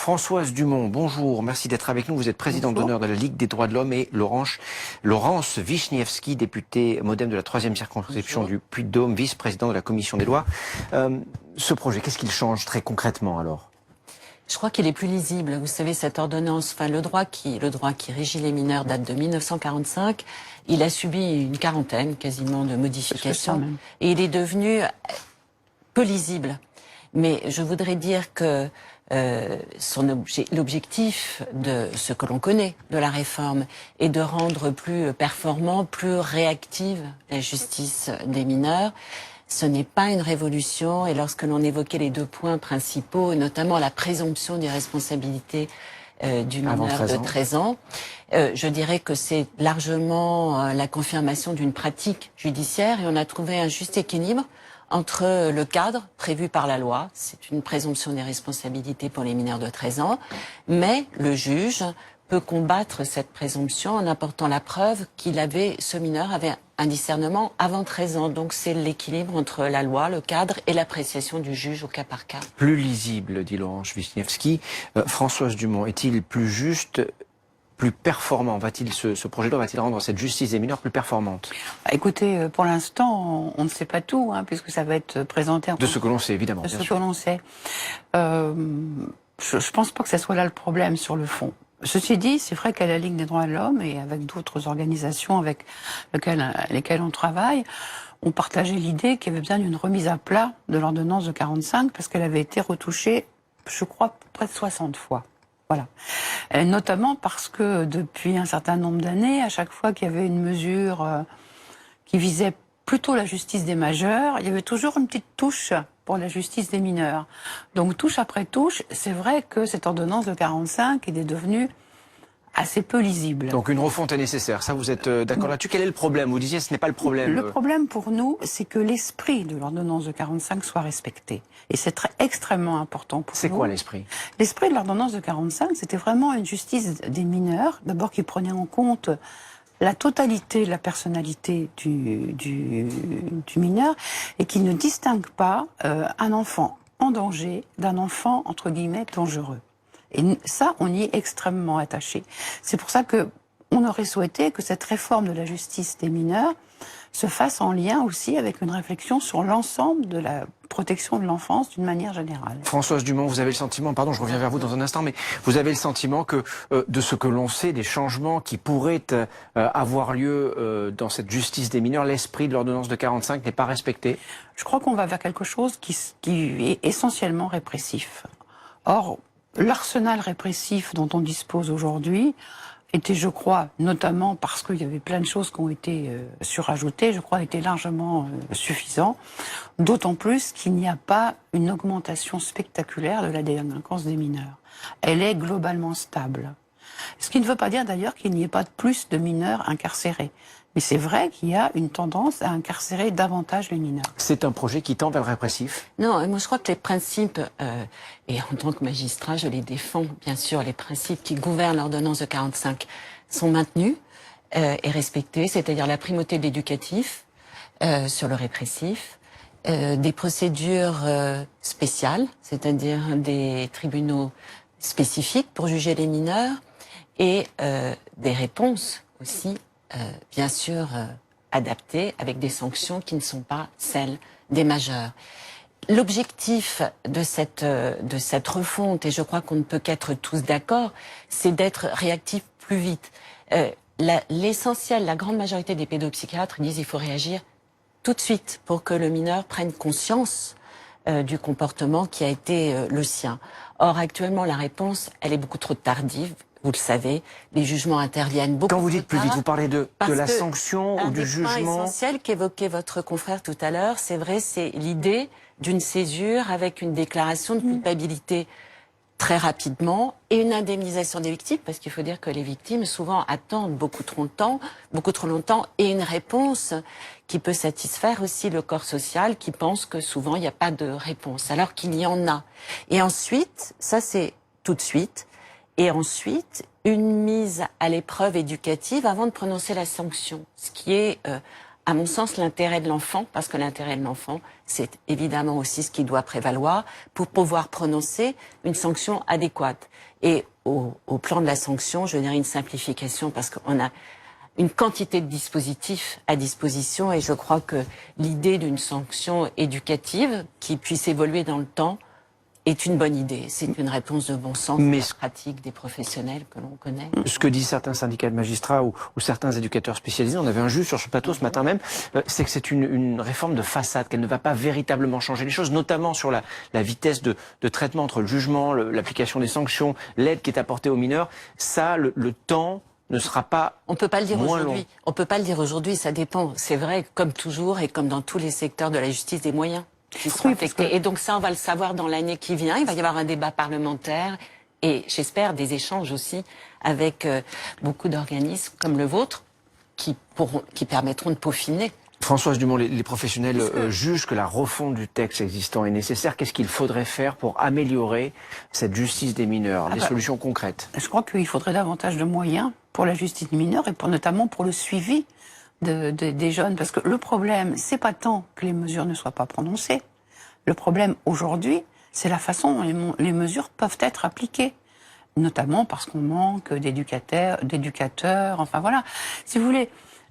Françoise Dumont, bonjour, merci d'être avec nous. Vous êtes présidente d'honneur de la Ligue des droits de l'homme et Laurence Wiśniewski, députée modem de la 3e circonscription du Puy-de-Dôme, vice-présidente de la Commission des lois. Ce projet, qu'est-ce qu'il change très concrètement alors ? Je crois qu'il est plus lisible. Vous savez, cette ordonnance, enfin le droit qui régit les mineurs date de 1945. Il a subi une quarantaine quasiment de modifications et il est devenu peu lisible. Mais je voudrais dire que l'objectif de ce que l'on connaît de la réforme est de rendre plus performant, plus réactive la justice des mineurs. Ce n'est pas une révolution, et lorsque l'on évoquait les deux points principaux, notamment la présomption des responsabilités du mineur de 13 ans, je dirais que c'est largement la confirmation d'une pratique judiciaire, et on a trouvé un juste équilibre entre le cadre prévu par la loi, c'est une présomption des responsabilités pour les mineurs de 13 ans, mais le juge peut combattre cette présomption en apportant la preuve ce mineur avait un discernement avant 13 ans. Donc c'est l'équilibre entre la loi, le cadre et l'appréciation du juge au cas par cas. Plus lisible, dit Laurence Wiśniewski. Françoise Dumont, est-il plus juste, plus performant? Ce projet de loi va-t-il rendre cette justice des mineurs plus performante? Écoutez, pour l'instant, on ne sait pas tout, puisque ça va être présenté... De ce que l'on sait, évidemment. De ce que l'on sait. Je ne pense pas que ce soit là le problème sur le fond. Ceci dit, c'est vrai qu'à la Ligue des droits de l'homme et avec d'autres organisations avec lesquelles on travaille, on partageait l'idée qu'il y avait besoin d'une remise à plat de l'ordonnance de 45 parce qu'elle avait été retouchée, je crois, près de 60 fois. Voilà. Et notamment parce que depuis un certain nombre d'années, à chaque fois qu'il y avait une mesure qui visait plutôt la justice des majeurs, il y avait toujours une petite touche pour la justice des mineurs. Donc touche après touche, c'est vrai que cette ordonnance de 45 est devenue assez peu lisible. Donc une refonte est nécessaire, ça vous êtes d'accord là-dessus? Quel est le problème? Vous disiez ce n'est pas le problème. Le problème pour nous, c'est que l'esprit de l'ordonnance de 45 soit respecté. Et c'est extrêmement important pour nous. C'est quoi l'esprit? L'esprit de l'ordonnance de 45, c'était vraiment une justice des mineurs, d'abord qui prenait en compte la totalité de la personnalité du mineur et qui ne distingue pas un enfant en danger d'un enfant, entre guillemets, dangereux. Et ça, on y est extrêmement attaché. C'est pour ça que on aurait souhaité que cette réforme de la justice des mineurs se fasse en lien aussi avec une réflexion sur l'ensemble de la protection de l'enfance d'une manière générale. Françoise Dumont, vous avez le sentiment, pardon, je reviens vers vous dans un instant, mais vous avez le sentiment que de ce que l'on sait, des changements qui pourraient avoir lieu dans cette justice des mineurs, l'esprit de l'ordonnance de 45 n'est pas respecté? Je crois qu'on va vers quelque chose qui est essentiellement répressif. Or, l'arsenal répressif dont on dispose aujourd'hui était, je crois, notamment parce qu'il y avait plein de choses qui ont été surajoutées, je crois, était largement suffisant. D'autant plus qu'il n'y a pas une augmentation spectaculaire de la délinquance des mineurs. Elle est globalement stable. Ce qui ne veut pas dire d'ailleurs qu'il n'y ait pas plus de mineurs incarcérés. Mais c'est vrai qu'il y a une tendance à incarcérer davantage les mineurs. C'est un projet qui tend vers le répressif? Non, moi je crois que les principes, et en tant que magistrat je les défends, bien sûr, les principes qui gouvernent l'ordonnance de 45 sont maintenus et respectés, c'est-à-dire la primauté de l'éducatif sur le répressif, des procédures spéciales, c'est-à-dire des tribunaux spécifiques pour juger les mineurs, et des réponses aussi bien sûr adaptées avec des sanctions qui ne sont pas celles des majeurs. L'objectif de cette refonte, et je crois qu'on ne peut qu'être tous d'accord, c'est d'être réactif plus vite. L'essentiel, la grande majorité des pédopsychiatres disent qu'il faut réagir tout de suite pour que le mineur prenne conscience du comportement qui a été le sien. Or, actuellement, la réponse, elle est beaucoup trop tardive. Vous le savez, les jugements interviennent beaucoup. Quand vous dites plus vite, vous parlez de la sanction ou du jugement? Un des points essentiels qu'évoquait votre confrère tout à l'heure, c'est vrai, c'est l'idée d'une césure avec une déclaration de culpabilité très rapidement et une indemnisation des victimes, parce qu'il faut dire que les victimes souvent attendent beaucoup trop longtemps, et une réponse qui peut satisfaire aussi le corps social qui pense que souvent il n'y a pas de réponse, alors qu'il y en a. Et ensuite, ça c'est tout de suite, et ensuite une mise à l'épreuve éducative avant de prononcer la sanction, ce qui est à mon sens, l'intérêt de l'enfant, parce que l'intérêt de l'enfant, c'est évidemment aussi ce qui doit prévaloir pour pouvoir prononcer une sanction adéquate. Et au plan de la sanction, je dirais une simplification, parce qu'on a une quantité de dispositifs à disposition, et je crois que l'idée d'une sanction éducative qui puisse évoluer dans le temps est une bonne idée. C'est une réponse de bon sens, Mais pratique des professionnels que l'on connaît. ce que disent certains syndicats de magistrats ou certains éducateurs spécialisés, on avait un juge sur ce plateau ce matin même, c'est que c'est une réforme de façade, qu'elle ne va pas véritablement changer les choses, notamment sur la vitesse de traitement entre le jugement, l'application des sanctions, l'aide qui est apportée aux mineurs. Ça, le temps ne sera pas. On peut pas le dire moins aujourd'hui. long. On peut pas le dire aujourd'hui. Ça dépend. C'est vrai, comme toujours et comme dans tous les secteurs de la justice, des moyens qui seront affectés. Et donc ça, on va le savoir dans l'année qui vient. Il va y avoir un débat parlementaire et j'espère des échanges aussi avec beaucoup d'organismes comme le vôtre qui permettront de peaufiner. Françoise Dumont, les professionnels jugent que la refonte du texte existant est nécessaire. Qu'est-ce qu'il faudrait faire pour améliorer cette justice des mineurs? Des solutions concrètes? Je crois qu'il faudrait davantage de moyens pour la justice des mineurs et notamment pour le suivi des jeunes. Parce que le problème, c'est pas tant que les mesures ne soient pas prononcées. Le problème aujourd'hui, c'est la façon dont les mesures peuvent être appliquées. Notamment parce qu'on manque d'éducateurs, enfin voilà. Si vous voulez,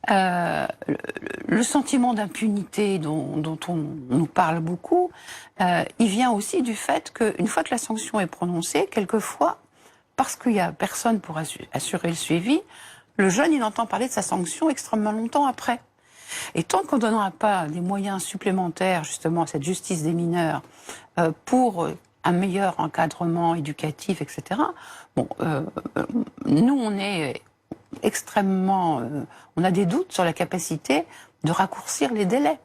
le sentiment d'impunité dont on nous parle beaucoup, il vient aussi du fait qu'une fois que la sanction est prononcée, quelquefois, parce qu'il n'y a personne pour assurer le suivi, le jeune, il entend parler de sa sanction extrêmement longtemps après. Et tant qu'on ne donnera pas des moyens supplémentaires, justement, à cette justice des mineurs, pour un meilleur encadrement éducatif, etc., bon, nous, on est extrêmement... on a des doutes sur la capacité de raccourcir les délais.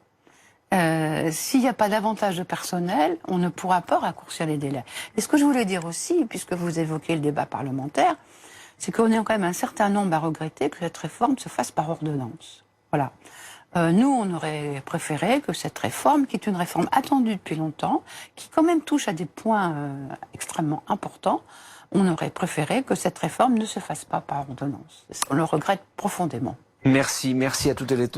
S'il n'y a pas davantage de personnel, on ne pourra pas raccourcir les délais. Et ce que je voulais dire aussi, puisque vous évoquez le débat parlementaire, c'est qu'on est quand même un certain nombre à regretter que cette réforme se fasse par ordonnance. Voilà. Nous, on aurait préféré que cette réforme, qui est une réforme attendue depuis longtemps, qui quand même touche à des points extrêmement importants, on aurait préféré que cette réforme ne se fasse pas par ordonnance. On le regrette profondément. Merci à toutes et